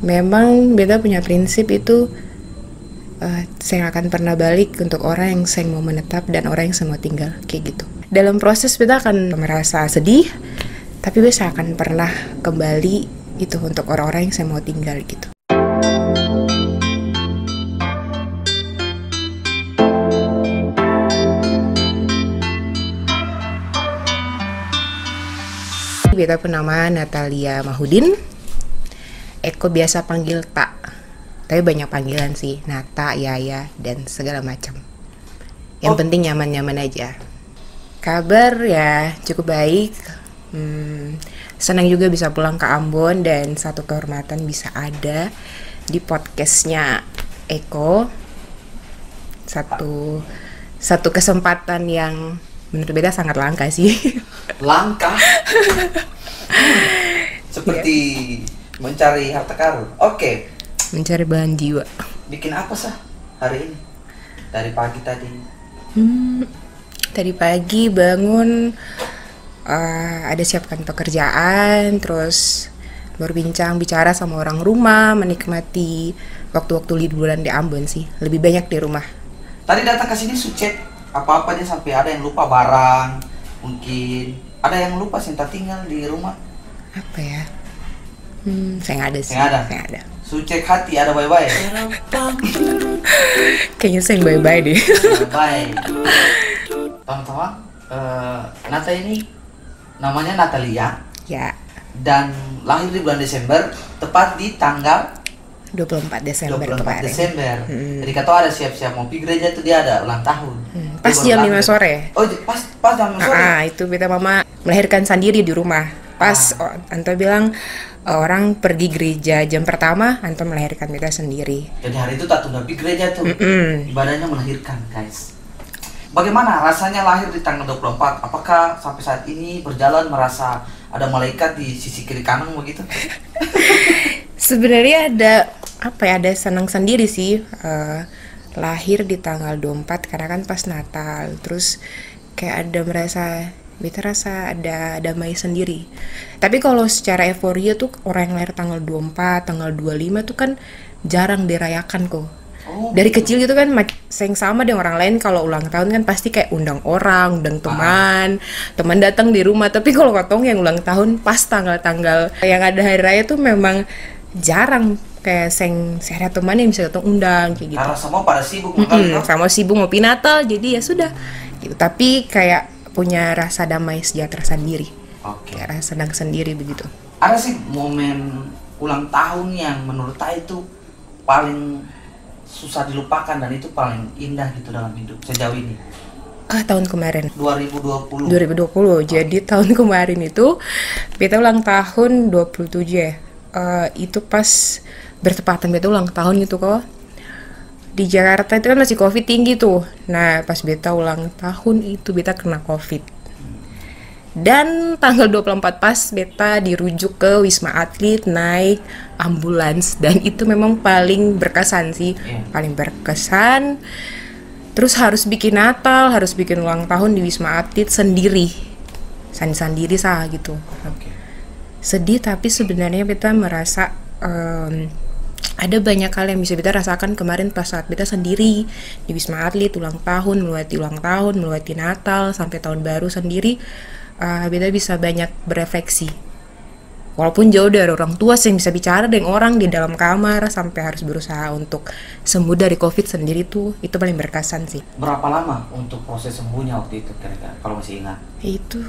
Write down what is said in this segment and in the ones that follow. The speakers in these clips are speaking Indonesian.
memang beta punya prinsip itu saya akan pernah balik untuk orang yang saya mau menetap dan orang yang saya mau tinggal, kayak gitu. Dalam proses beta akan merasa sedih, tapi beta akan pernah kembali itu untuk orang-orang yang saya mau tinggal gitu. Beta nama Natalia Mahudin. Eko biasa panggil Tak, tapi banyak panggilan sih, Nata, Yaya, dan segala macam. Yang penting nyaman-nyaman aja. Kabar ya cukup baik. Senang juga bisa pulang ke Ambon, dan satu kehormatan bisa ada di podcastnya Eko. Satu kesempatan yang menurut beta sangat langka sih. Langka? Seperti mencari harta karun. Oke. Mencari bahan jiwa. Bikin apa sih hari ini? Dari pagi tadi? Tadi pagi bangun, ada siapkan pekerjaan, terus berbincang, bicara sama orang rumah, menikmati waktu-waktu liburan di Ambon sih. Lebih banyak di rumah. Tadi datang ke sini sucet apa-apa dia sampai ada yang lupa barang, mungkin ada yang lupa sinta tinggal di rumah. Apa ya? Saya nggak ada sih. Saya ada. Sucek hati ada bye-bye. Kayaknya saya bye-bye deh. Bye. Teman-teman, Nata ini namanya Natalia. Ya. Dan lahir di bulan Desember, tepat di tanggal 24 Desember 24 kemarin. Desember. Jadi kata ada siap-siap mau pergi gereja tuh dia ada ulang tahun. Pas jam 5 sore. Oh, pas jam 5 sore. Itu beta mama melahirkan sendiri di rumah. Pas Anto bilang orang pergi gereja jam pertama, Anto melahirkan beta sendiri. Jadi hari itu tak tunda pergi gereja tuh. Ibadahnya melahirkan, guys. Bagaimana rasanya lahir di tanggal 24? Apakah sampai saat ini berjalan merasa ada malaikat di sisi kiri kanan begitu? Sebenarnya ada senang sendiri sih, lahir di tanggal 24 karena kan pas Natal, terus kayak beta rasa ada damai sendiri. Tapi kalau secara euforia tuh orang yang lahir tanggal 24, tanggal 25 tuh kan jarang dirayakan kok. Dari kecil gitu kan, sayang sama dengan orang lain kalau ulang tahun kan pasti kayak undang orang, undang teman datang di rumah. Tapi kalau katong yang ulang tahun pas tanggal-tanggal yang ada hari raya tuh memang jarang, kayak saya ada teman yang bisa datang undang kayak gitu. Karena semua pada sibuk sama sibuk ngopi Natal, jadi ya sudah gitu. Tapi kayak punya rasa damai sejahtera sendiri. Kayak rasa senang sendiri begitu. Ada sih momen ulang tahun yang menurut saya itu paling susah dilupakan dan itu paling indah gitu dalam hidup sejauh ini. Tahun kemarin 2020. Jadi tahun kemarin itu beta ulang tahun 27 ya. Itu pas bertepatan beta ulang tahun gitu kok. Di Jakarta itu kan masih COVID tinggi tuh. Nah, pas beta ulang tahun itu beta kena COVID. Dan tanggal 24 pas beta dirujuk ke Wisma Atlet, naik ambulans, dan itu memang paling berkesan sih. Paling berkesan. Terus harus bikin Natal, harus bikin ulang tahun di Wisma Atlet sendiri. Sendiri sah gitu. Sedih, tapi sebenarnya beta merasa ada banyak hal yang bisa beta rasakan kemarin pas saat beta sendiri di Wisma Atlet, ulang tahun, melewati Natal sampai tahun baru sendiri. Beta bisa banyak berefleksi. Walaupun jauh dari orang tua, saya bisa bicara dengan orang di dalam kamar sampai harus berusaha untuk sembuh dari COVID sendiri tuh, itu paling berkesan sih. Berapa lama untuk proses sembuhnya waktu itu kira-kira kalau masih ingat? Itu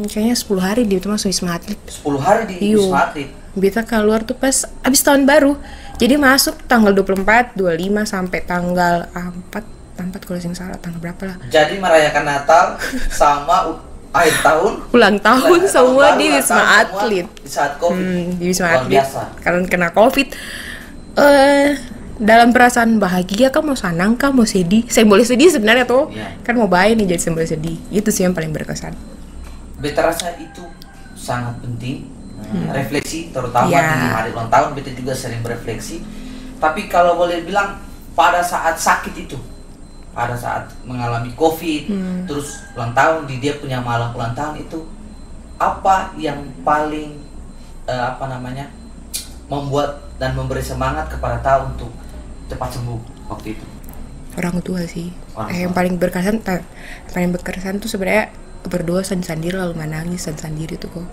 kayaknya 10 hari dia itu masuk Wisma Atlet. 10 hari di Wisma Atlet? Beta keluar tuh pas abis tahun baru. Jadi masuk tanggal 24, 25 sampai tanggal 4 kalau saya salah, tanggal berapa lah. Jadi merayakan Natal sama akhir tahun, ulang tahun semua di Wisma Atlet. Di saat COVID. Di Wisma Atlet. Karena kena COVID. Dalam perasaan bahagia kan, mau senang kan, mau sedih. Saya boleh sedih sebenarnya tuh. Kan mau baik nih, jadi saya boleh sedih. Itu sih yang paling berkesan. Beta rasa itu sangat penting. Refleksi terutama di hari ulang tahun, beta juga sering berefleksi. Tapi kalau boleh bilang pada saat sakit itu, pada saat mengalami COVID, terus ulang tahun di dia punya malam ulang tahun itu, apa yang paling membuat dan memberi semangat kepada tahu untuk cepat sembuh waktu itu? Orang tua sih. Orang Yang tua. paling berkesan tuh sebenarnya berdoa sendiri lalu menangis sendiri tuh kok.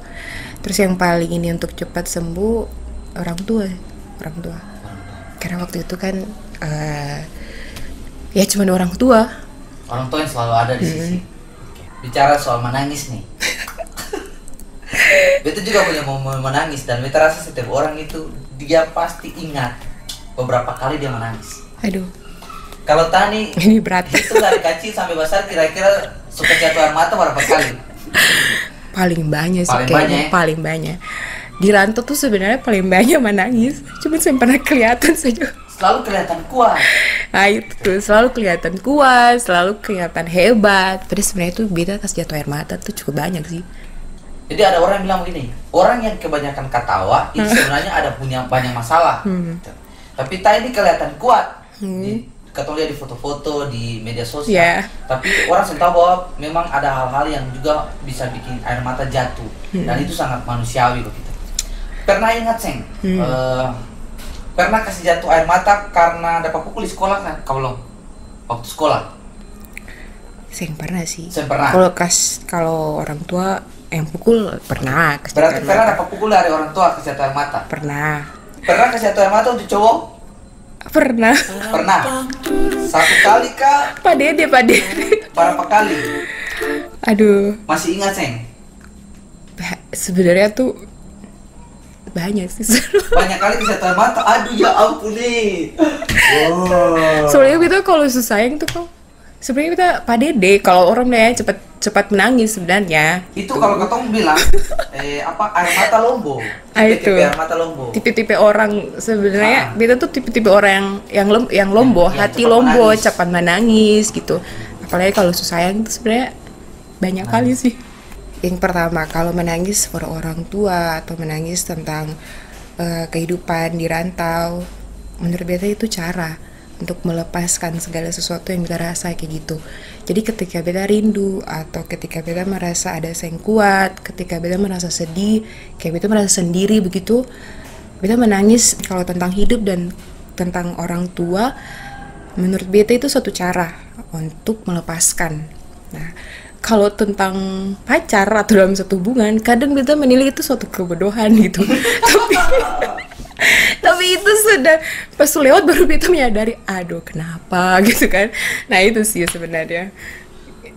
Terus yang paling ini untuk cepat sembuh orang tua. Karena waktu itu kan ya cuma orang tua. Orang tua yang selalu ada di sisi. Bicara soal menangis nih. Beta juga punya momen menangis dan beta rasa setiap orang itu dia pasti ingat beberapa kali dia menangis. Aduh, Kalau Tani ini berat. itu dari kecil sampai besar kira-kira suka jatuh air mata berapa kali? Paling banyak sih Paling kayaknya, banyak ya? paling banyak. Di rantau tuh sebenarnya paling banyak menangis. Cuma saya pernah kelihatan saja. Selalu kelihatan kuat. Nah itu tuh selalu kelihatan kuat, selalu kelihatan hebat. Terus sebenarnya tuh beda pas jatuh air mata tuh cukup banyak sih. Jadi ada orang yang bilang begini, orang yang kebanyakan ketawa itu sebenarnya ada punya banyak masalah. Tapi Tani ini kelihatan kuat. Kita lihat di foto-foto di media sosial. Yeah. Tapi orang sudah tahu bahwa memang ada hal-hal yang juga bisa bikin air mata jatuh. Dan itu sangat manusiawi begitu. Pernah ingat Seng? Pernah kasih jatuh air mata karena dapat pukul di sekolah kan? Kalau waktu sekolah? Saya pernah sih. Saya pernah. Kalau orang tua yang pukul pernah. Kasih Berarti air pernah mata. dapat pukul dari orang tua kasih jatuh air mata? Pernah. Pernah kasih jatuh air mata untuk cowok? Pernah. Pernah. Satu kali kah? Pak Dede. Berapa kali? Aduh, Masih ingat Seng? sebenarnya tuh banyak sih. Banyak kali kasih jatuh air mata. Aduh ya ampun nih. Soalnya kita kalau susahing tuh kok sebenarnya kita Pak Dede kalau orang ya cepat menangis sebenarnya. Itu kalau ketemu bilang air mata lombo. Itu. Air mata lombo. Tipe-tipe orang sebenarnya kita tuh tipe-tipe orang yang lombo, Yang hati cepat lombo, menangis. cepat menangis gitu. Apalagi kalau susah yang itu sebenarnya banyak kali sih. Yang pertama kalau menangis for orang tua atau menangis tentang kehidupan di rantau, menurut beta itu cara untuk melepaskan segala sesuatu yang kita rasa kayak gitu. Jadi ketika beta rindu atau ketika beta merasa ada yang kuat, ketika beta merasa sedih, kayak beta merasa sendiri begitu, beta menangis kalau tentang hidup dan tentang orang tua. Menurut beta itu suatu cara untuk melepaskan. Nah, kalau tentang pacar atau dalam satu hubungan, kadang beta menilai itu suatu kebodohan gitu. Tapi itu sudah pas lewat baru beta menyadari, aduh kenapa gitu kan. Nah itu sih sebenarnya.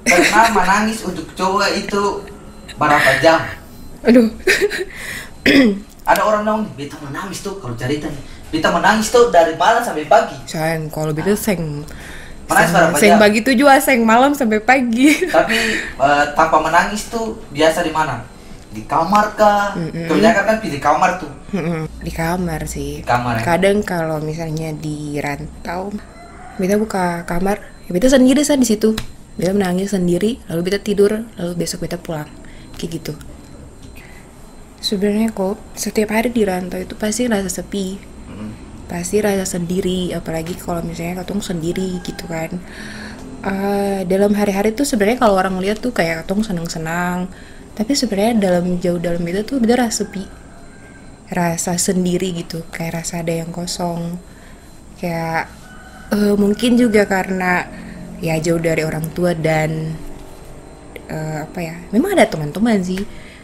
Pernah menangis untuk cowok itu berapa jam? Aduh. Ada orang bilang, beta menangis tuh kalau cerita nih. Beta menangis tuh dari malam sampai pagi. Sayang kalau beta seng Menangis berapa seng jam? pagi itu juga seng malam sampai pagi. Tapi tanpa menangis tuh biasa di mana? Di kamar kah? Kebanyakan kan pilih kamar tuh. Di kamar sih. Di kamar ya? Kadang kalau misalnya di rantau, beta buka kamar, ya beta sendiri sah di situ. Beta menangis sendiri, lalu beta tidur, lalu besok beta pulang, kayak gitu. Sebenarnya kok setiap hari di rantau itu pasti rasa sepi, pasti rasa sendiri, apalagi kalau misalnya katong sendiri gitu kan. Dalam hari-hari tuh sebenarnya kalau orang lihat tuh kayak katong senang-senang, tapi sebenarnya dalam beta tuh beta rasa sepi, rasa sendiri gitu, kayak rasa ada yang kosong, kayak mungkin juga karena ya jauh dari orang tua dan memang ada teman-teman sih,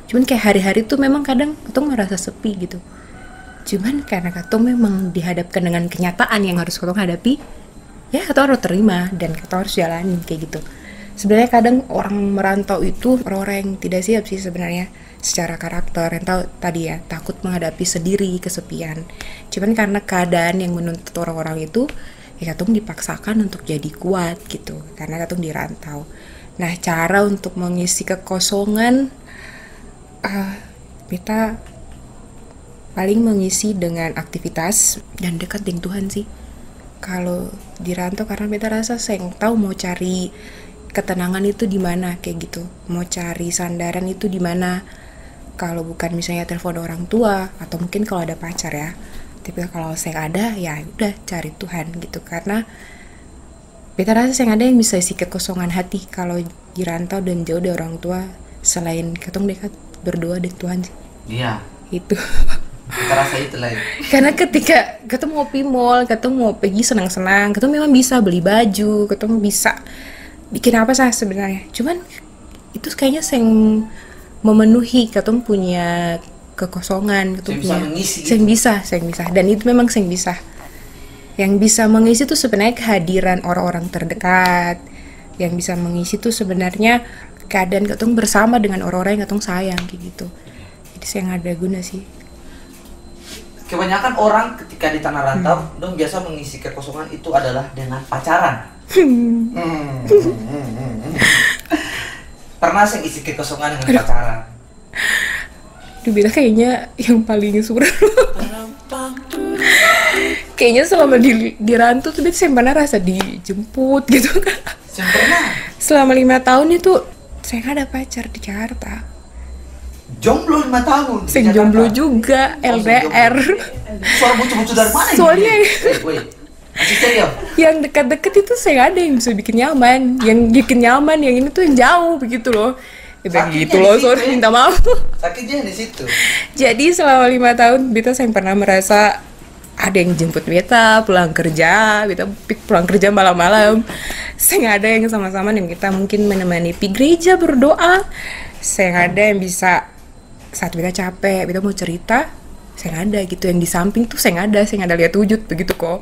cuman kayak hari-hari tuh memang kadang katong ngerasa sepi gitu. Cuman karena katong memang dihadapkan dengan kenyataan yang harus katong hadapi, ya katong harus terima dan katong harus jalanin kayak gitu. Sebenarnya kadang orang merantau itu orang-orang yang tidak siap sih sebenarnya secara karakter, yang tahu tadi ya takut menghadapi sendiri kesepian. Cuman karena keadaan yang menuntut orang-orang itu, ya katong dipaksakan untuk jadi kuat gitu karena katong dirantau. Nah cara untuk mengisi kekosongan, kita paling mengisi dengan aktivitas dan dekat dengan Tuhan sih. Kalau dirantau karena beta rasa saya tahu mau cari ketenangan itu di mana kayak gitu, mau cari sandaran itu di mana. Kalau bukan misalnya telepon orang tua atau mungkin kalau ada pacar ya, tapi kalau saya ada ya udah cari Tuhan gitu, karena beta rasa saya ada yang bisa isi kekosongan hati kalau dirantau dan jauh dari orang tua selain ketong dekat berdoa dengan Tuhan sih. Iya. Itu. Kita rasa itu lah ya. Karena ketika ketemu mau pergi mall, ketemu mau pergi senang-senang, ketemu memang bisa beli baju, ketemu bisa bikin apa sih sebenarnya. Cuman itu kayaknya yang memenuhi, ketemu punya kekosongan, ketemu punya yang bisa. Dan itu memang yang bisa. Yang bisa mengisi itu sebenarnya kehadiran orang-orang terdekat. Yang bisa mengisi itu sebenarnya keadaan ketemu bersama dengan orang-orang yang ketemu sayang kayak gitu. Jadi saya nggak ada guna sih. Kebanyakan orang ketika di tanah rantau, dong biasa mengisi kekosongan itu adalah dengan pacaran. Pernah saya isi kekosongan dengan pacaran. Dibilang kayaknya yang paling suram. Kayaknya selama di rantau tuh saya pernah rasa dijemput gitu kan. Selama 5 tahun itu saya nggak ada pacar di Jakarta. Jomblo 5 tahun. Saya jomblo juga, LDR. Suara bucu-bucu dari mana? Soalnya yang dekat-dekat itu saya nggak ada yang bisa bikin nyaman. Yang bikin nyaman yang ini tuh yang jauh begitu loh. Gitu loh, sorry minta maaf. Sakitnya di situ. Jadi selama 5 tahun Beta saya pernah merasa ada yang jemput Beta pulang kerja malam-malam. Saya nggak ada yang sama-sama nih kita mungkin menemani pergi gereja berdoa. Saya nggak ada yang bisa saat Beta capek, Beta mau cerita, saya nggak ada gitu. Yang di samping tuh saya nggak ada lihat wujud begitu kok.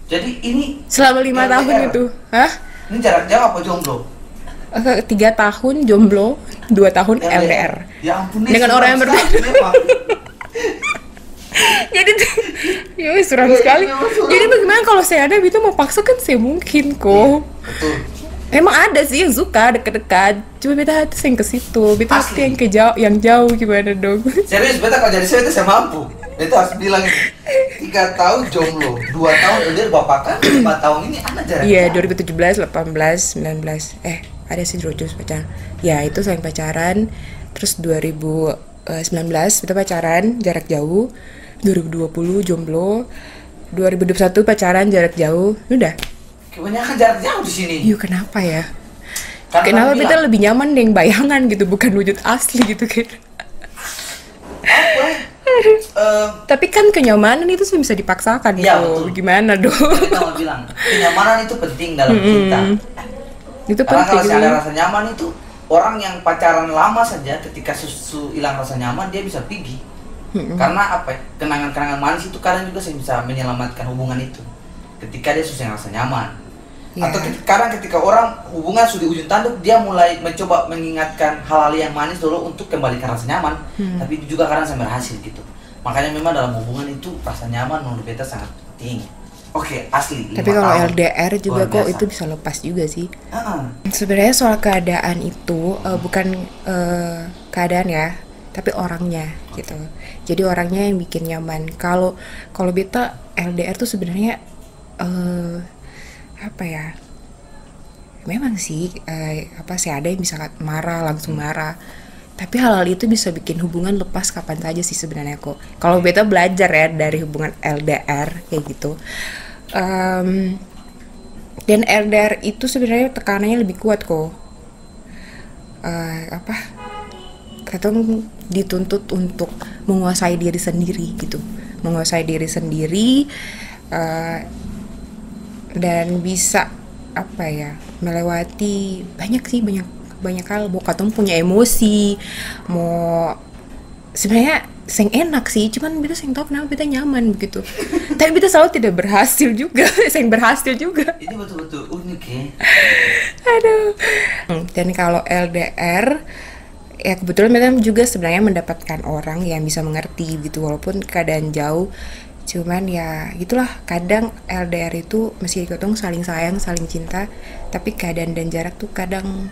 Jadi ini selama 5 tahun itu, hah? Ini jarak jauh apa jomblo? 3 tahun jomblo, 2 tahun LDR. Ya ampun, dengan orang yang berbeda. Jadi ya suram sekali. Jadi bagaimana kalau saya ada itu mau paksa kan saya mungkin kok. Betul. Emang ada sih yang suka deket-dekat, cuma beta hati yang ke situ, beta hati yang jauh gimana dong? Serius, beta kalau jadi saya mampu. Itu harus bilang 3 tahun jomblo, 2 tahun udah bapak kan, 5 tahun ini anak jarak. Iya, 2017, 18, 19, ada sih terus pacaran. Ya itu saya pacaran, terus 2019 kita pacaran jarak jauh, 2020 jomblo, 2021 pacaran jarak jauh, udah. Kebanyakan jarak jauh di sini. Iya kenapa ya? Kenapa kita lebih nyaman dengan bayangan gitu, bukan wujud asli gitu kan? Apa? Tapi kan kenyamanan itu bisa dipaksakan ya, tuh. Gimana dong? Kita mau bilang kenyamanan itu penting dalam cinta. Itu karena penting. Kalau ada rasa nyaman itu orang yang pacaran lama saja ketika hilang rasa nyaman dia bisa pergi. Karena apa? Kenangan-kenangan manis itu kadang juga bisa menyelamatkan hubungan itu. Ketika dia susah rasa nyaman. Atau kadang ketika orang hubungan sudah ujung tanduk, dia mulai mencoba mengingatkan hal-hal yang manis dulu untuk kembalikan rasa nyaman. Tapi itu juga kadang sampai berhasil gitu. Makanya memang dalam hubungan itu rasa nyaman menurut beta sangat penting. Oke, asli. Tapi kalau LDR juga kok itu bisa lepas juga sih. Sebenarnya soal keadaan itu bukan keadaan ya, tapi orangnya gitu. Jadi orangnya yang bikin nyaman. Kalau beta LDR tuh sebenarnya apa ya? Memang sih saya ada yang bisa langsung marah. Tapi hal-hal itu bisa bikin hubungan lepas kapan saja sih sebenarnya kok. Kalau beta belajar ya dari hubungan LDR kayak gitu. Dan LDR itu sebenarnya tekanannya lebih kuat kok. Katong dituntut untuk menguasai diri sendiri gitu. Menguasai diri sendiri dan bisa melewati banyak hal. Mau katong punya emosi, mau sebenarnya seng enak sih, cuman beta seng tahu kenapa beta nyaman begitu. Tapi beta selalu tidak berhasil juga, seng berhasil juga. Ini betul-betul unik ya. Aduh. Dan kalau LDR ya kebetulan beta juga sebenarnya mendapatkan orang yang bisa mengerti gitu walaupun keadaan jauh. Cuman ya gitulah, kadang LDR itu meski ketong saling sayang, saling cinta, tapi keadaan dan jarak tuh kadang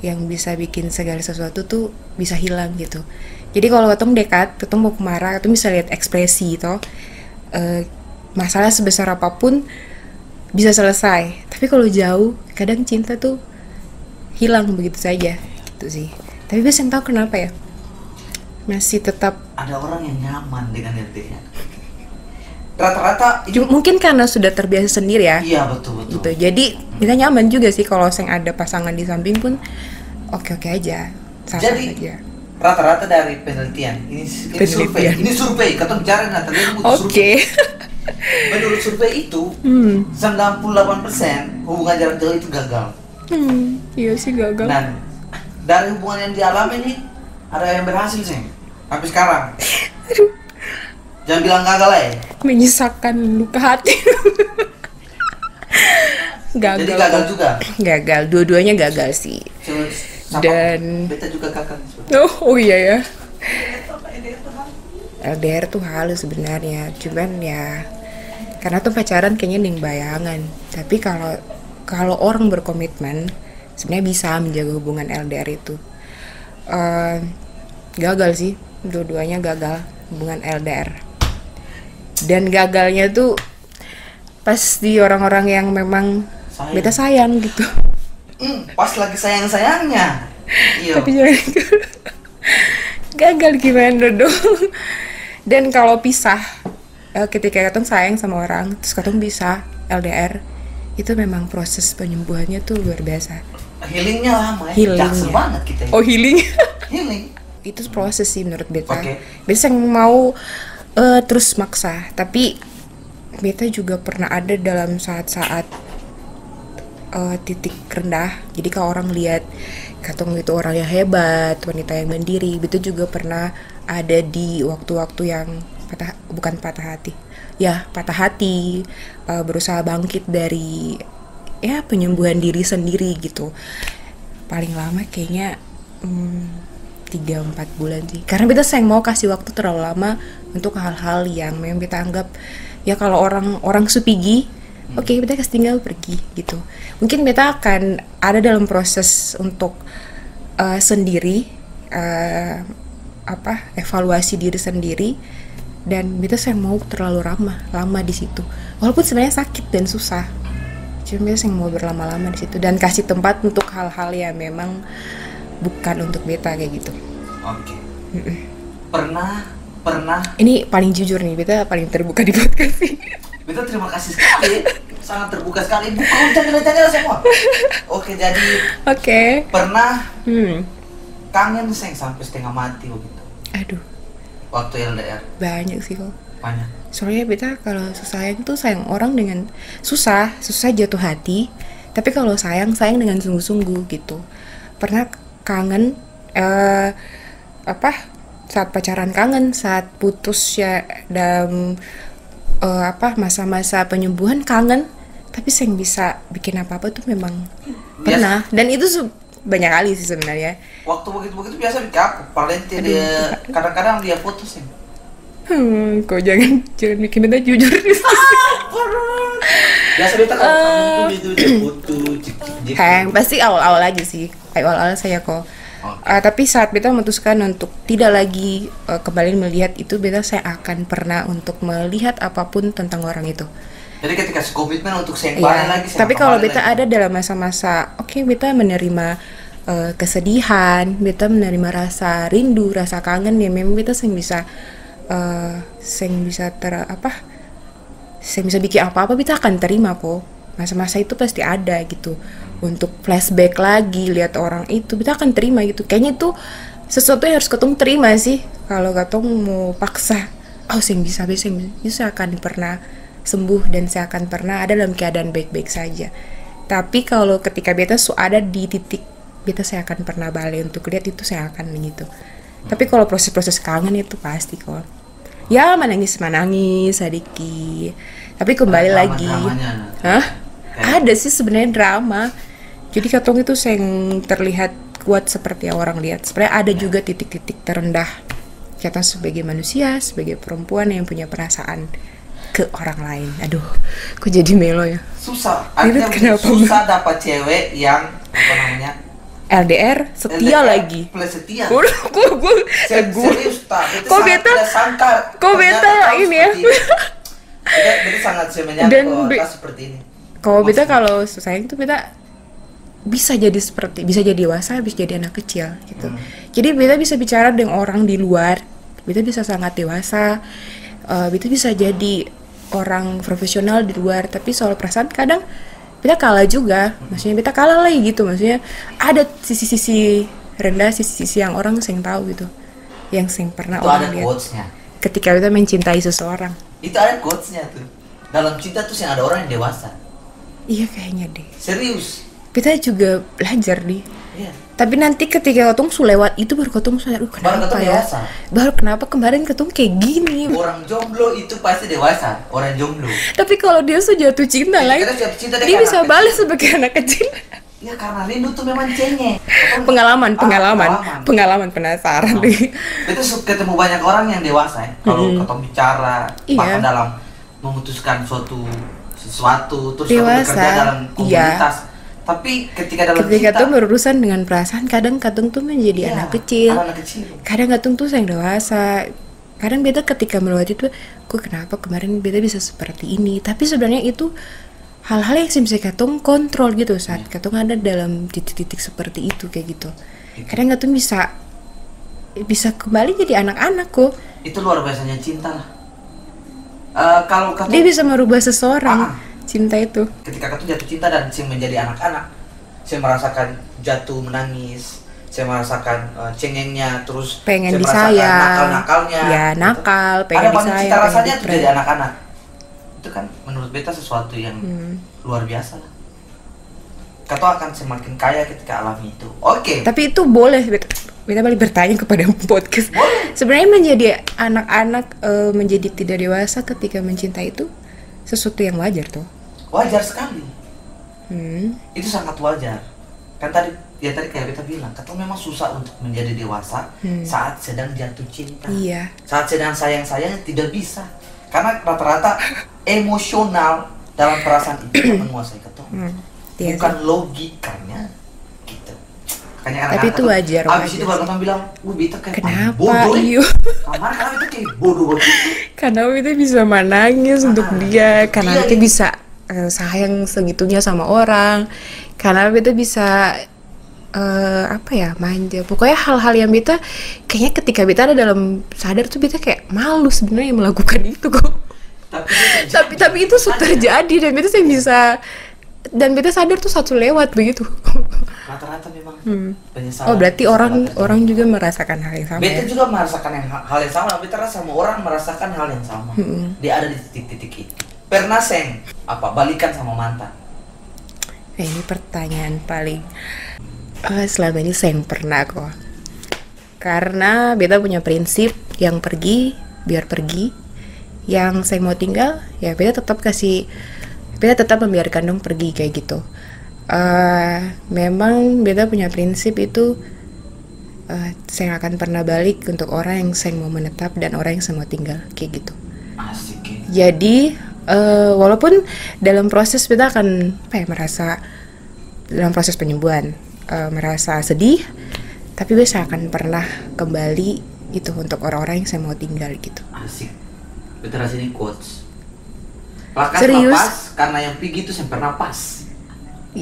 yang bisa bikin segala sesuatu tuh bisa hilang gitu. Jadi kalau ketong dekat, ketong mau marah, ketong bisa lihat ekspresi gitu. Masalah sebesar apapun bisa selesai. Tapi kalau jauh, kadang cinta tuh hilang begitu saja gitu sih. Tapi biasanya tahu kenapa ya? Masih tetap ada orang yang nyaman dengan LDR. Rata-rata mungkin karena sudah terbiasa sendiri ya. Iya betul. Gitu. Jadi kita nyaman juga sih kalau ada pasangan di samping pun oke aja. Jadi aja. rata-rata dari penelitian. Ini survei. Ini survei. Katong bicara nanti survei. Menurut survei itu 98% hubungan jarak jauh itu gagal. Iya sih gagal. Dan dari hubungan yang dialami ini ada yang berhasil sih sampai sekarang. Aduh. Jangan bilang gagal ya. Menyisakan luka hati. Gagal. Jadi gagal juga. Gagal, dua-duanya gagal sih. Dan beta juga gagal. Oh iya ya. LDR tuh halus sebenarnya, cuman ya karena tuh pacaran kayaknya ning bayangan. Tapi kalau orang berkomitmen sebenarnya bisa menjaga hubungan LDR itu. Gagal sih, dua-duanya gagal hubungan LDR. Dan gagalnya tuh pas di orang-orang yang memang beta sayang gitu. Pas lagi sayang-sayangnya. Iya. Tapi gagal gimana dong. Dan kalau pisah, ketika katong sayang sama orang, terus katong bisa LDR, itu memang proses penyembuhannya tuh luar biasa. Healingnya lama ya. Jaksel banget kita ya. Oh healing. Healing. Itu proses sih menurut beta. Okay. Beta yang mau terus maksa, tapi beta juga pernah ada dalam saat-saat titik rendah. Jadi kalau orang lihat katong itu orang yang hebat, wanita yang mandiri, beta juga pernah ada di waktu-waktu yang bukan patah hati, berusaha bangkit dari ya penyembuhan diri sendiri gitu. Paling lama kayaknya 3-4 bulan sih, karena beta sayang mau kasih waktu terlalu lama untuk hal-hal yang memang beta anggap ya kalau orang supigi, oke, beta kasih tinggal pergi gitu. Mungkin beta akan ada dalam proses untuk sendiri evaluasi diri sendiri, dan beta sayang mau terlalu lama di situ, walaupun sebenarnya sakit dan susah. Cuma beta sayang mau berlama-lama di situ dan kasih tempat untuk hal-hal yang memang bukan untuk beta kayak gitu. Oke. Pernah. Ini paling jujur nih, beta paling terbuka di podcast ini. Beta terima kasih sekali, sangat terbuka sekali. Bukan tanya semua. Oke, jadi. Pernah. Kangen sampai setengah mati begitu. Aduh. Waktu LDR. Banyak sih kok. Banyak. Soalnya beta kalau sayang tuh sayang orang dengan susah jatuh hati. Tapi kalau sayang dengan sungguh-sungguh gitu. Pernah kangen saat pacaran kangen, saat putus ya dalam masa-masa penyembuhan kangen, tapi sayang bisa bikin apa-apa tuh memang pernah. Dan itu banyak kali sih sebenarnya. Waktu begitu biasa bikin apa? Paling dia kadang-kadang dia putus ya. Kok jangan bikin beta jujur nih. Biasa beta kalau kamu tuh dia putus. Pasti awal-awal aja sih. Awal-awal saya kok. Tapi saat beta memutuskan untuk tidak lagi kembali melihat itu, saya akan pernah untuk melihat apapun tentang orang itu. Jadi ketika komitmen untuk kembali lagi. Tapi kalau beta ada dalam masa-masa, beta menerima kesedihan, beta menerima rasa rindu, rasa kangen, ya memang beta bisa bikin apa-apa, beta akan terima kok. Masa-masa itu pasti ada gitu. Untuk flashback lagi lihat orang itu, beta akan terima gitu. Kayaknya itu sesuatu yang harus ketong terima sih. Kalau ketong mau paksa, saya akan pernah sembuh dan saya akan pernah ada dalam keadaan baik-baik saja. Tapi kalau ketika beta ada di titik beta saya akan pernah balik untuk lihat itu, saya akan begitu. Tapi kalau proses-proses kangen itu pasti kok. Ya menangis sedikit. Tapi kembali lagi. Ada sih sebenarnya drama. Jadi katong itu yang terlihat kuat seperti yang orang lihat. Sebenarnya ada juga titik-titik terendah kita sebagai manusia, sebagai perempuan yang punya perasaan ke orang lain. Aduh, kok jadi melo ya? Susah. Artinya susah dapat cewek yang LDR setia lagi. Plus setia. Kok beta ini ya? Beta sangat semenyangka seperti ini. Kalau beta kalau sayang tuh beta bisa jadi dewasa, bisa jadi anak kecil gitu. Jadi beta bisa bicara dengan orang di luar, beta bisa sangat dewasa, beta bisa jadi orang profesional di luar. Tapi soal perasaan kadang beta kalah juga, maksudnya beta kalah lagi gitu. Maksudnya ada sisi-sisi rendah sisi-sisi yang orang sing tahu gitu, yang sing pernah Itu ada orang lihat quotes-nya. ketika kita mencintai seseorang. Itu ada quotes-nya tuh. Dalam cinta tuh yang ada orang yang dewasa. Iya kayaknya deh. Serius. Kita juga belajar nih. Iya. Tapi nanti ketika ketemu su lewat itu baru ketemu sadar, Baru kenapa ketemu ya? dewasa. Baru kenapa kemarin ketemu kayak gini? Orang jomblo itu pasti dewasa. Orang jomblo. Tapi kalau dia sudah jatuh cinta lagi, Kita jatuh cinta dia kayak bisa anak balik kecil. sebagai anak kecil. Ya karena rindu tuh memang cengeng. Pengalaman penasaran deh. Itu ketemu banyak orang yang dewasa ya. Kalau ketemu bicara, Iya. bahkan dalam memutuskan sesuatu terus Dewasa, bekerja dalam iya. komunitas. Tapi ketika dalam Ketika cinta, tuh berurusan dengan perasaan, kadang katung tuh menjadi iya, anak kecil. anak kecil. Kadang katung tuh yang dewasa. Kadang beta ketika melewati itu, kok kenapa kemarin beta bisa seperti ini? Tapi sebenarnya itu hal-hal yang bisa katung kontrol gitu saat katung ada dalam titik-titik seperti itu kayak gitu. Kadang katung bisa kembali jadi anak-anak kok. Itu luar biasanya cinta lah. Kalau kata Dia bisa merubah seseorang. Cinta itu. ketika kata jatuh cinta dan saya menjadi anak-anak, saya merasakan jatuh menangis, saya merasakan cengengnya, terus Pengen saya merasakan disayang. nakal-nakalnya. Ya, gitu. nakal, Ada pengen banyak disayang, cita pengen rasanya tuh dipeluk. jadi anak-anak. Itu kan menurut beta sesuatu yang luar biasa lah. Kata akan semakin kaya ketika alami itu. Oke. Tapi itu boleh, beta balik bertanya kepada podcast. Sebenarnya menjadi anak-anak, menjadi tidak dewasa ketika mencintai itu sesuatu yang wajar tuh. Wajar sekali. Hmm. Itu sangat wajar. Kan tadi kayak beta bilang, kata memang susah untuk menjadi dewasa saat sedang jatuh cinta. Iya. Saat sedang sayang-sayang tidak bisa. Karena rata-rata emosional dalam perasaan itu yang menguasai ketemu. Iya Bukan logikanya gitu. Makanya Tapi itu wajar, Abis wajar itu baru sih. orang bilang, beta kayak Kenapa? bodoh. Iyo. Kamar karena beta kayak bodoh begitu. Karena kita bisa menangis untuk dia, karena Iya, kita iya. bisa sayang segitunya sama orang, karena kita bisa manja. Pokoknya hal-hal yang beta kayaknya ketika beta ada dalam sadar tuh beta kayak malu sebenarnya melakukan itu kok. Tapi itu sudah terjadi dan beta saya bisa, dan beta sadar tuh satu lewat begitu. Rata-rata memang penyesalan. Oh berarti penyesalan orang juga merasakan hal yang sama Beta ya? juga merasakan hal yang sama. Beta rasa semua orang merasakan hal yang sama. Dia ada di titik-titik itu. Pernah balikan sama mantan? Ini pertanyaan paling selama ini saya pernah kok. Karena beta punya prinsip, yang pergi biar pergi, yang saya mau tinggal ya beta tetap membiarkan dong pergi kayak gitu. Memang beta punya prinsip itu, saya akan pernah balik untuk orang yang saya mau menetap dan orang yang saya mau tinggal kayak gitu. Asik ya. Jadi walaupun dalam proses beta akan merasa dalam proses penyembuhan merasa sedih, tapi beta akan pernah kembali itu untuk orang-orang yang saya mau tinggal gitu. Asik. Beta rasa ini quotes. Lakas Serius? pas karena yang pergi itu saya pernah pas.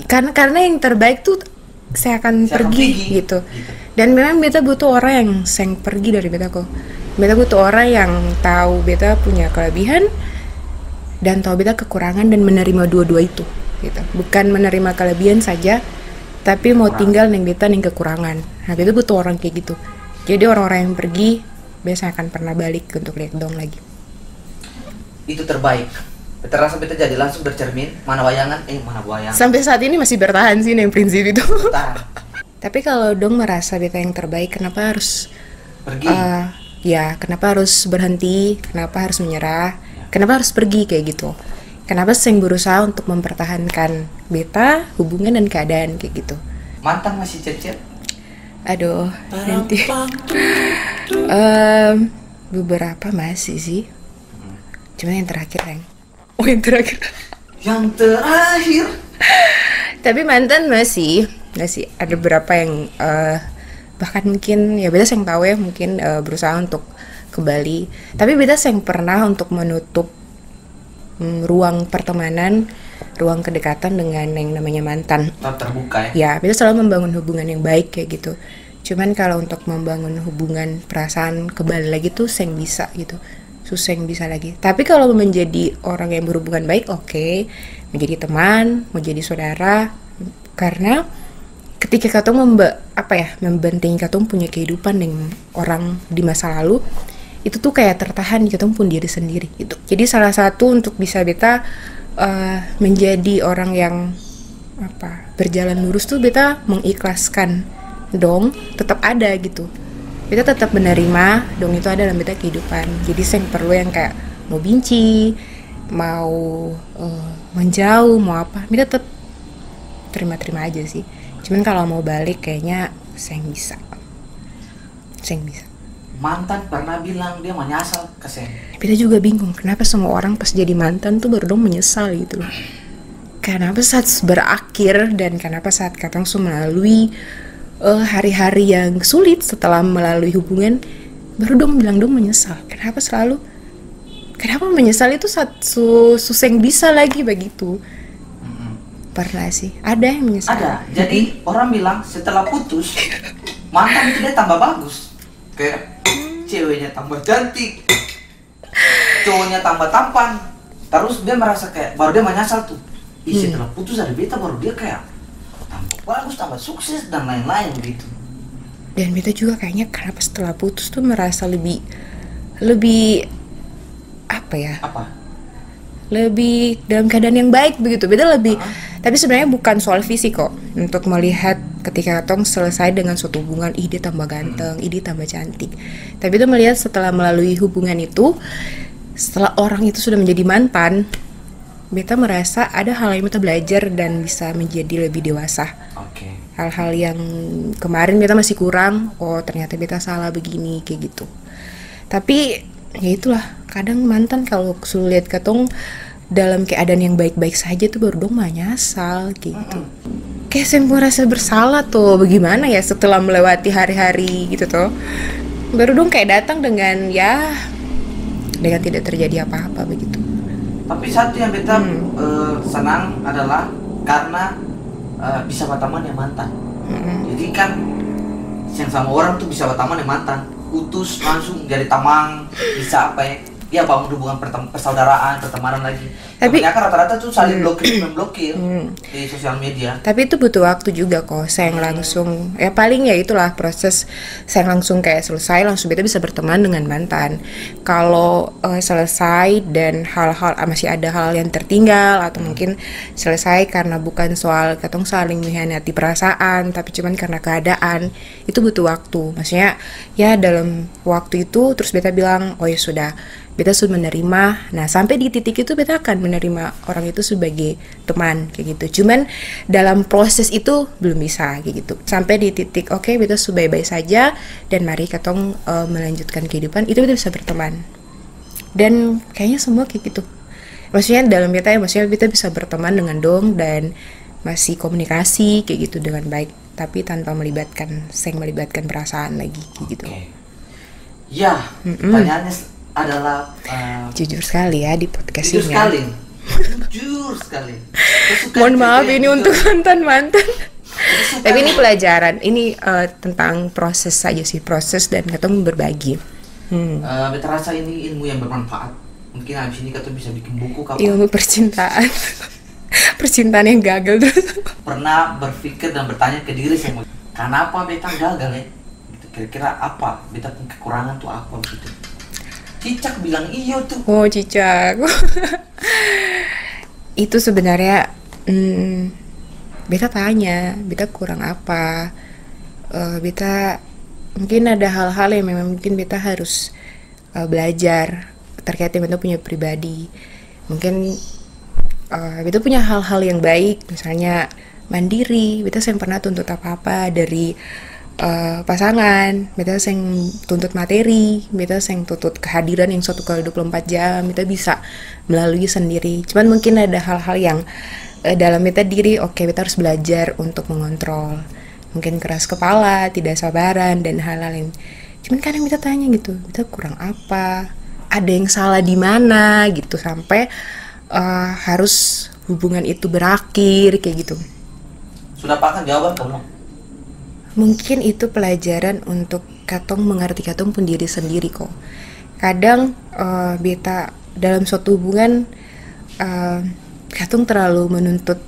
Karena yang terbaik tuh saya akan pergi gitu. Dan memang beta butuh orang yang pergi dari beta kok. Beta butuh orang yang tahu beta punya kelebihan dan tahu beta kekurangan dan menerima dua-dua itu gitu. Bukan menerima kelebihan saja, tapi mau tinggal neng beta neng kekurangan. Nah beta butuh orang kayak gitu. Jadi orang-orang yang pergi biasa akan pernah balik untuk lihat dong lagi. Itu terbaik. Beta rasa beta jadi langsung bercermin mana wayangan, mana wayangan. Sampai saat ini masih bertahan sih neng prinsip itu. Tahan. Tapi kalau dong merasa beta yang terbaik, kenapa harus Pergi. kenapa harus berhenti? Kenapa harus menyerah? Kenapa harus pergi kayak gitu? Kenapa saya berusaha untuk mempertahankan beta, hubungan dan keadaan kayak gitu? Mantan masih chat-chat? Aduh, nanti beberapa masih sih. Cuma yang terakhir, Reng. Oh, yang terakhir. Yang terakhir. Tapi mantan masih ada beberapa yang bahkan mungkin ya beta yang tahu ya mungkin berusaha untuk kembali. Tapi beta yang pernah untuk menutup ruang pertemanan, ruang kedekatan dengan yang namanya mantan. Tetap terbuka ya. Ya, beta selalu membangun hubungan yang baik kayak gitu. Cuman kalau untuk membangun hubungan perasaan kembali lagi tuh seng bisa gitu. Susah yang bisa lagi. Tapi kalau menjadi orang yang berhubungan baik, oke. Menjadi teman, menjadi saudara. Karena ketika katong membanding katong punya kehidupan dengan orang di masa lalu, itu tuh kayak tertahan di katong pun diri sendiri gitu. Jadi salah satu untuk bisa beta menjadi orang yang berjalan lurus tuh beta mengikhlaskan dong tetap ada gitu. Beta tetap menerima dong itu ada dalam beta kehidupan. Jadi saya perlu yang kayak mau benci, mau menjauh, mau apa, beta tetap terima-terima aja sih. Cuman kalau mau balik kayaknya saya bisa. Mantan pernah bilang dia menyesal ke saya. Beta juga bingung kenapa semua orang pas jadi mantan tuh baru dong menyesal gitu loh. Kenapa saat berakhir dan kenapa saat katong melalui hari-hari yang sulit setelah melalui hubungan baru dong bilang dong menyesal. Kenapa menyesal itu suseng bisa lagi begitu. Pernah sih, ada yang menyesal. Ada, jadi orang bilang setelah putus mantan itu dia tambah bagus. Kayak ceweknya tambah cantik, cowoknya tambah tampan. Terus dia merasa kayak, baru dia menyesal tuh. Setelah putus dari beta baru dia kayak tambah bagus, tambah sukses dan lain-lain gitu. Dan beta juga kayaknya kenapa setelah putus tuh merasa lebih lebih dalam keadaan yang baik begitu. Beta lebih tapi sebenarnya bukan soal fisik kok. Untuk melihat ketika katong selesai dengan suatu hubungan, dia tambah ganteng, dia tambah cantik. Tapi itu melihat setelah melalui hubungan itu, setelah orang itu sudah menjadi mantan, beta merasa ada hal yang beta belajar dan bisa menjadi lebih dewasa. Hal-hal yang kemarin beta masih kurang, ternyata beta salah begini kayak gitu. Tapi ya itulah, kadang mantan kalau sulit katong dalam keadaan yang baik-baik saja tuh baru dong menyesal gitu. Kayak saya merasa bersalah tuh, bagaimana ya setelah melewati hari-hari gitu tuh, baru dong kayak datang dengan tidak terjadi apa-apa begitu. Tapi satu yang beta senang adalah karena bisa berteman yang mantan. Jadi kan yang sama orang tuh bisa berteman yang mantan, putus langsung jadi teman, bisa bangun hubungan persaudaraan, pertemanan lagi. Tapi kan rata-rata tuh saling memblokir di sosial media. Tapi itu butuh waktu juga kok. Saya langsung paling ya itulah proses. Saya langsung kayak selesai langsung beta bisa berteman dengan mantan. Kalau selesai dan hal-hal masih ada hal yang tertinggal atau mungkin selesai karena bukan soal katong saling mengkhianati perasaan, tapi cuman karena keadaan, itu butuh waktu. Maksudnya ya dalam waktu itu terus beta bilang ya sudah, beta sudah menerima. Nah sampai di titik itu beta akan menerima orang itu sebagai teman kayak gitu. Cuman dalam proses itu belum bisa kayak gitu. Sampai di titik beta sudah baik-baik saja dan mari katong melanjutkan kehidupan, itu beta bisa berteman. Dan kayaknya semua kayak gitu. Maksudnya dalam beta maksudnya beta bisa berteman dengan dong dan masih komunikasi kayak gitu dengan baik, tapi tanpa melibatkan perasaan lagi kayak gitu. Ya, pertanyaannya adalah jujur sekali ya di podcast ini. Jujur sekali. Mohon maaf ini untuk mantan. Tapi ini pelajaran, ini tentang proses saja sih, proses dan katong berbagi. Beta rasa ini ilmu yang bermanfaat. Mungkin habis ini katong bisa bikin buku kapan? Ilmu percintaan. Percintaan yang gagal terus. Pernah berpikir dan bertanya ke diri saya, kenapa beta gagal ya? Kira-kira apa? Beta punya kekurangan tuh apa begitu? Cicak bilang iyo tuh. Oh Cicak. Itu sebenarnya beta tanya, beta kurang apa? Beta mungkin ada hal-hal yang memang mungkin beta harus belajar terkait yang beta punya pribadi. Mungkin beta punya hal-hal yang baik, misalnya mandiri. Beta yang pernah tuntut apa-apa dari pasangan, beta yang tuntut materi, beta yang tuntut kehadiran yang 1x24 jam, beta bisa melalui sendiri. Cuman mungkin ada hal-hal yang dalam beta diri, beta harus belajar untuk mengontrol. Mungkin keras kepala, tidak sabaran, dan hal-hal yang cuman kadang beta tanya gitu, beta kurang apa? Ada yang salah di mana gitu, sampai harus hubungan itu berakhir kayak gitu. Sudah pakai jawaban kamu? Mungkin itu pelajaran untuk katong mengerti katong pun diri sendiri kok. Kadang beta dalam suatu hubungan katong terlalu menuntut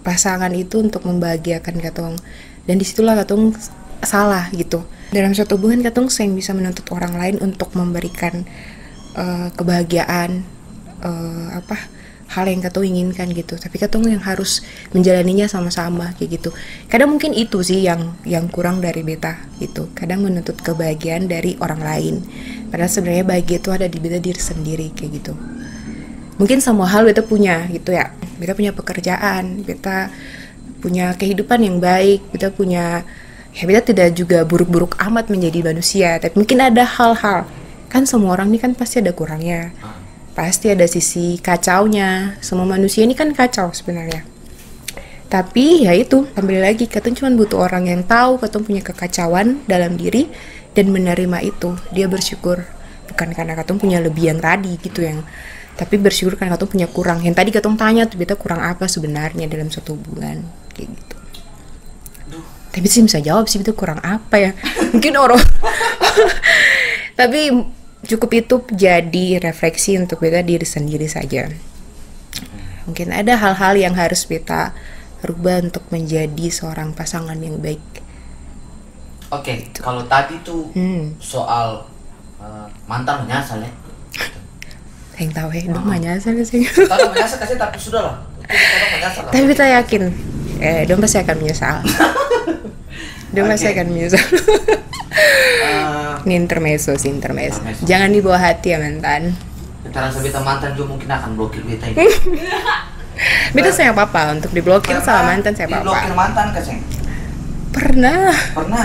pasangan itu untuk membahagiakan katong, dan disitulah katong salah gitu. Dalam suatu hubungan katong seng bisa menuntut orang lain untuk memberikan kebahagiaan, hal yang katong inginkan gitu, tapi katong yang harus menjalaninya sama-sama kayak gitu. Kadang mungkin itu sih yang kurang dari beta gitu, kadang menuntut kebahagiaan dari orang lain, padahal sebenarnya bahagia itu ada di beta diri sendiri kayak gitu. Mungkin semua hal beta punya gitu ya, beta punya pekerjaan, beta punya kehidupan yang baik, beta punya, ya beta tidak juga buruk-buruk amat menjadi manusia, tapi mungkin ada hal-hal, kan semua orang ini kan pasti ada kurangnya, pasti ada sisi kacaunya. Semua manusia ini kan kacau sebenarnya. Tapi ya itu, kembali lagi, katong cuma butuh orang yang tahu katong punya kekacauan dalam diri dan menerima itu. Dia bersyukur, bukan karena katong punya lebih yang tadi gitu, tapi bersyukur karena katong punya kurang. Yang tadi katong tanya tuh, beta kurang apa sebenarnya dalam suatu hubungan kayak gitu. Tapi sih bisa jawab sih, beta kurang apa ya? Mungkin orang tapi cukup itu jadi refleksi untuk beta diri sendiri saja. Mungkin ada hal-hal yang harus beta rubah untuk menjadi seorang pasangan yang baik. Oke, kalau tadi tuh soal mantan menyasal ya. Yang tahu ya, dong menyasal sih. Kalau menyasal kasih, tapi sudah lah. Tapi beta yakin, dong pasti akan menyesal. Dong pasti akan menyesal. Ini intermezzo. Jangan dibawa hati ya mantan. Karena beta mantan juga mungkin akan blokir beta ini. Beta saya apa untuk diblokir sama mantan, saya apa? Diblokir mantan kasih? Pernah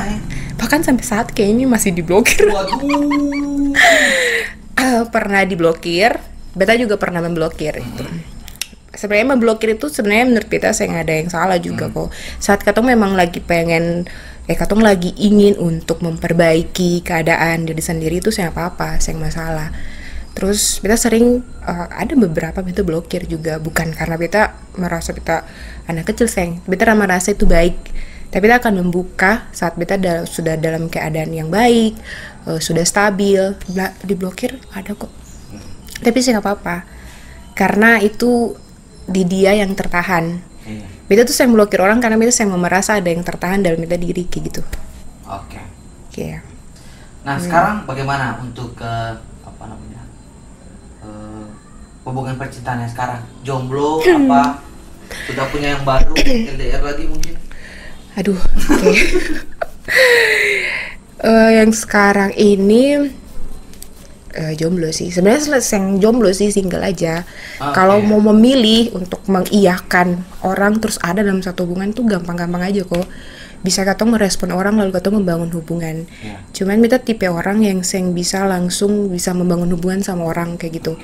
ya. Bahkan sampai saat kayaknya masih diblokir. Waduh. Pernah diblokir. Beta juga pernah memblokir itu. Sebenarnya memblokir itu sebenarnya menurut beta saya nggak ada yang salah juga kok. Saat katong memang lagi pengen, katong lagi ingin untuk memperbaiki keadaan diri sendiri, itu saya apa-apa, saya masalah. Terus beta sering ada beberapa beta blokir juga, bukan karena beta merasa beta anak kecil, beta merasa itu baik, tapi beta akan membuka saat beta sudah dalam keadaan yang baik, sudah stabil. Diblokir ada kok, tapi saya nggak apa-apa karena itu di dia yang tertahan. Beta tuh saya blokir orang karena beta saya merasa ada yang tertahan dalam beta diri kayak gitu. Oke. Yeah. Nah sekarang bagaimana untuk hubungan percintaannya sekarang? Jomblo apa? Sudah punya yang baru? LDR lagi mungkin? Aduh. Okay. Yang sekarang ini jomblo sih. Sebenarnya yang jomblo sih, single aja. Kalau mau memilih untuk mengiyakan orang terus ada dalam satu hubungan tuh gampang-gampang aja kok. Bisa katong merespon orang lalu katong membangun hubungan. Cuman beta tipe orang yang bisa langsung bisa membangun hubungan sama orang kayak gitu.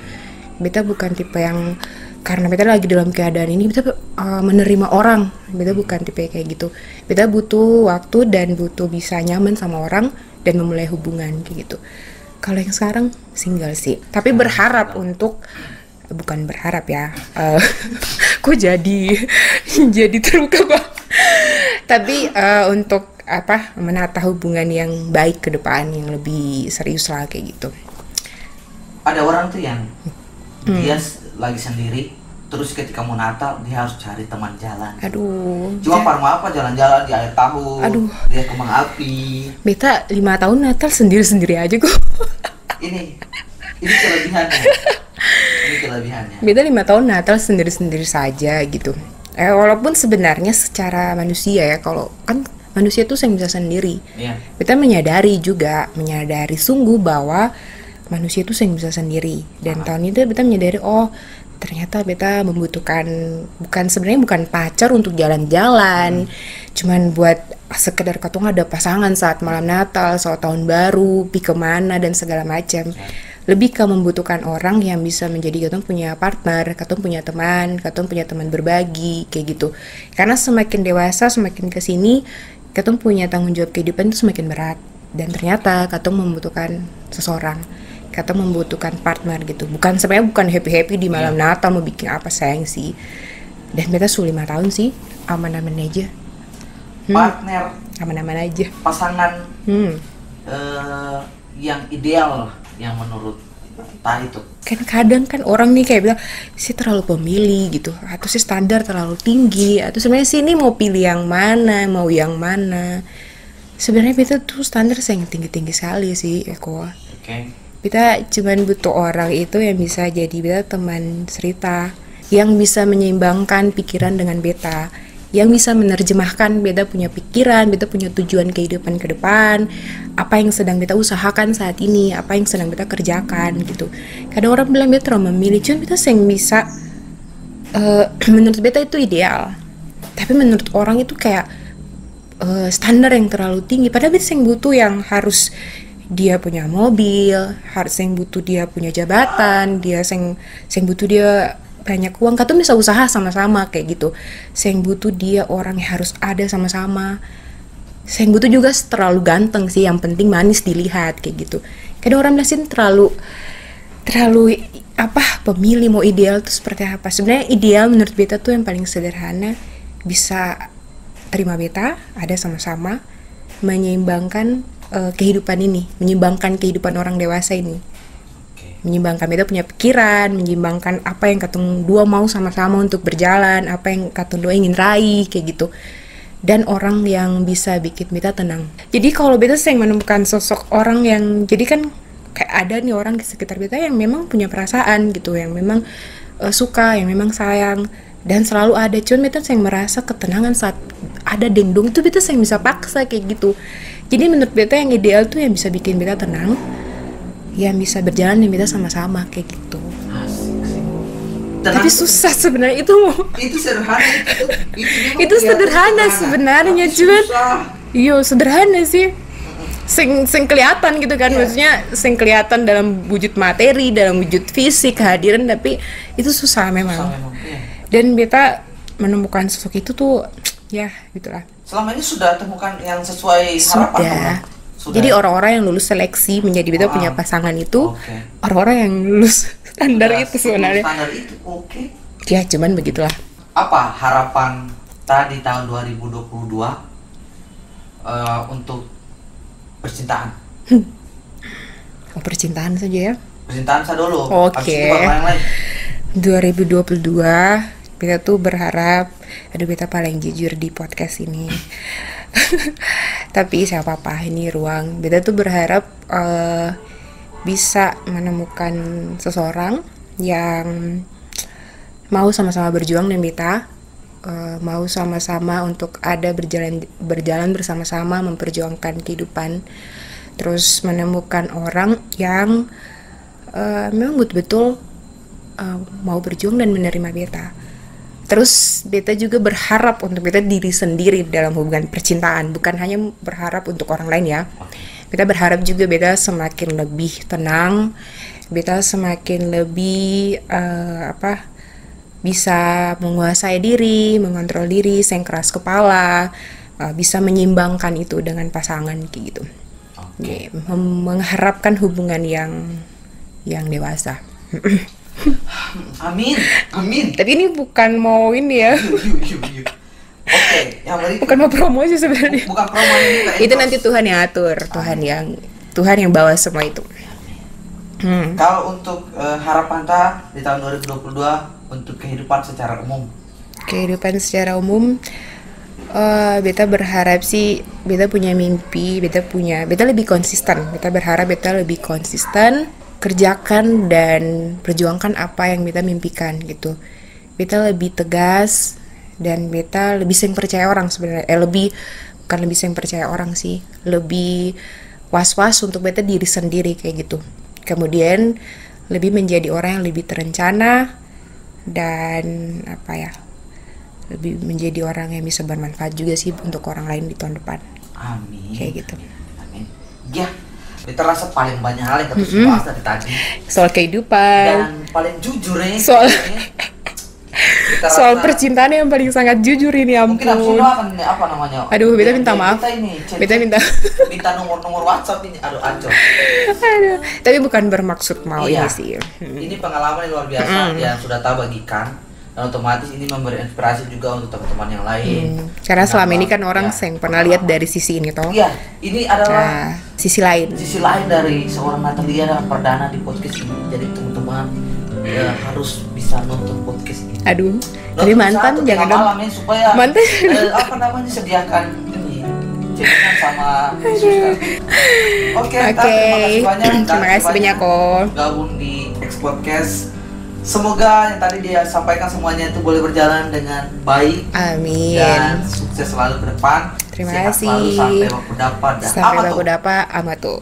Beta bukan tipe yang karena beta lagi dalam keadaan ini beta menerima orang. Beta bukan tipe kayak gitu. Beta butuh waktu dan butuh bisa nyaman sama orang dan memulai hubungan kayak gitu. Kalau yang sekarang single sih, tapi berharap untuk, bukan berharap ya, kok jadi terluka banget. Tapi untuk menata hubungan yang baik ke depan, yang lebih serius lah kayak gitu. Ada orang tuh yang dia lagi sendiri, terus ketika mau Natal dia harus cari teman jalan. Aduh. Cuma parma apa jalan-jalan di akhir tahun. Aduh. Dia kembang api. Beta 5 tahun Natal sendiri-sendiri aja kok. Ini kelebihannya. Beta 5 tahun Natal sendiri-sendiri saja gitu. Walaupun sebenarnya secara manusia ya, kalau kan manusia tuh yang bisa sendiri. Beta menyadari sungguh bahwa manusia itu yang bisa sendiri. Dan tahun itu beta menyadari, ternyata beta membutuhkan bukan pacar untuk jalan-jalan, cuman buat sekedar katong ada pasangan saat malam Natal, saat tahun baru, pergi kemana dan segala macam. Lebih ke membutuhkan orang yang bisa menjadi katong punya partner, katong punya teman berbagi kayak gitu. Karena semakin dewasa, semakin kesini, katong punya tanggung jawab kehidupan itu semakin berat. Dan ternyata katong membutuhkan seseorang. Kata membutuhkan partner gitu. Sebenarnya bukan happy di malam Natal mau bikin apa, sayang sih. Dan beta 5 tahun sih aman-aman aja. Partner, aman-aman aja. Pasangan yang ideal yang menurut Entah itu. Kan kadang kan orang nih kayak bilang sih terlalu pemilih gitu, atau sih standar terlalu tinggi, atau sebenarnya sih ini mau pilih yang mana, mau yang mana. Sebenarnya kita tuh standar yang tinggi-tinggi sekali sih, Eko. Oke. Kita cuman butuh orang itu yang bisa jadi beta teman cerita, yang bisa menyeimbangkan pikiran dengan beta, yang bisa menerjemahkan beta punya pikiran, beta punya tujuan kehidupan ke depan, apa yang sedang beta usahakan saat ini, apa yang sedang beta kerjakan gitu. Kadang orang bilang beta terlalu memilih, cuman beta yang bisa menurut beta itu ideal, tapi menurut orang itu kayak standar yang terlalu tinggi. Padahal beta yang butuh yang harus dia punya mobil, harus yang butuh dia punya jabatan, dia yang butuh dia banyak uang, kan tuh bisa usaha sama-sama kayak gitu. Saya yang butuh dia orang yang harus ada sama-sama. Saya yang butuh juga terlalu ganteng sih, yang penting manis dilihat kayak gitu. Kadang orang bilang terlalu pemilih mau ideal tuh seperti apa. Sebenarnya ideal menurut beta tuh yang paling sederhana, bisa terima beta ada sama-sama, menyeimbangkan kehidupan ini, menyeimbangkan kehidupan orang dewasa ini. Menyimbangkan beta punya pikiran, menyimbangkan apa yang katong dua mau sama-sama untuk berjalan, apa yang katong dua ingin raih kayak gitu. Dan orang yang bisa bikin beta tenang. Jadi kalau beta sering menemukan sosok orang yang, jadi kan kayak ada nih orang di sekitar beta yang memang punya perasaan gitu, yang memang suka, yang memang sayang, dan selalu ada. Cuman beta sering merasa ketenangan saat ada dendung itu, beta sering bisa paksa kayak gitu. Jadi menurut beta yang ideal tuh yang bisa bikin beta tenang, yang bisa berjalan dan beta sama-sama kayak gitu. Asik sih. Tapi susah sebenarnya itu. Itu sederhana itu sederhana sebenarnya, cuman sederhana sih. Sing kelihatan gitu kan, maksudnya sing kelihatan dalam wujud materi, dalam wujud fisik kehadiran, tapi itu susah memang. Dan beta menemukan sosok itu tuh ya gitulah. Selama ini sudah temukan yang sesuai harapan? Sudah. Jadi orang-orang yang lulus seleksi menjadi beta punya pasangan itu orang-orang yang lulus standar itu sebenarnya. Standar itu, oke. Ya cuman begitulah. Apa harapan tadi tahun 2022 untuk percintaan? Percintaan saja ya. Percintaan saja dulu. Oke. 2022 beta tuh berharap, beta paling jujur di podcast ini. Tapi siapa apa ini ruang beta tuh berharap bisa menemukan seseorang yang mau sama-sama berjuang dengan beta, mau sama-sama untuk ada berjalan bersama-sama memperjuangkan kehidupan, terus menemukan orang yang memang betul-betul mau berjuang dan menerima beta. Terus beta juga berharap untuk beta diri sendiri dalam hubungan percintaan, bukan hanya berharap untuk orang lain ya. Beta berharap juga beta semakin lebih tenang, beta semakin lebih bisa menguasai diri, mengontrol diri, yang keras kepala, bisa menyeimbangkan itu dengan pasangan kayak gitu. Mengharapkan hubungan yang dewasa. Amin. Tapi ini bukan mau ini ya. Oke, yang berikut. Bukan mau promosi sebenarnya. Bukan promosi. Itu nanti Tuhan yang atur, Tuhan yang bawa semua itu. Kalau untuk harapan di tahun 2022 untuk kehidupan secara umum. Kehidupan secara umum, beta berharap sih, beta punya mimpi, beta lebih konsisten. Beta berharap beta lebih konsisten, kerjakan dan perjuangkan apa yang beta mimpikan gitu. Beta lebih tegas dan beta lebih sering percaya orang sebenarnya. Bukan lebih sering percaya orang sih, lebih was-was untuk beta diri sendiri kayak gitu. Kemudian lebih menjadi orang yang lebih terencana dan lebih menjadi orang yang bisa bermanfaat juga sih untuk orang lain di tahun depan. Amin. Kayak gitu. Amin. Ya, kita rasa paling banyak hal yang kita bahas dari tadi. Soal kehidupan. Dan paling jujur ya. Soal percintaan yang paling sangat jujur ini, ampun. Mungkin aku akan apa namanya? Aduh, beta minta maaf. Beta minta nomor WhatsApp ini. Aduh. Tapi bukan bermaksud mau ini sih. Ini pengalaman yang luar biasa yang sudah tahu bagikan. Dan otomatis ini memberi inspirasi juga untuk teman-teman yang lain. Karena selama ini kan orang ya, yang pernah lihat dari sisi ini toh. Iya, ini adalah sisi lain. Sisi lain dari seorang Natalia dalam perdana di podcast ini. Jadi teman-teman ya, harus bisa nonton podcast ini. Aduh, tapi mantan jangan dong. Malam ya, supaya mantan apa namanya sediakan ini cemilan sama susu. Oke, terima kasih banyak. Terima kasih banyak kok. Gabung di X Podcast. Semoga yang tadi dia sampaikan semuanya itu boleh berjalan dengan baik. Amin. Dan sukses selalu ke depan. Terima Sehat kasih. selalu sampai waktu dapat. Sampai waktu dapat, Amato.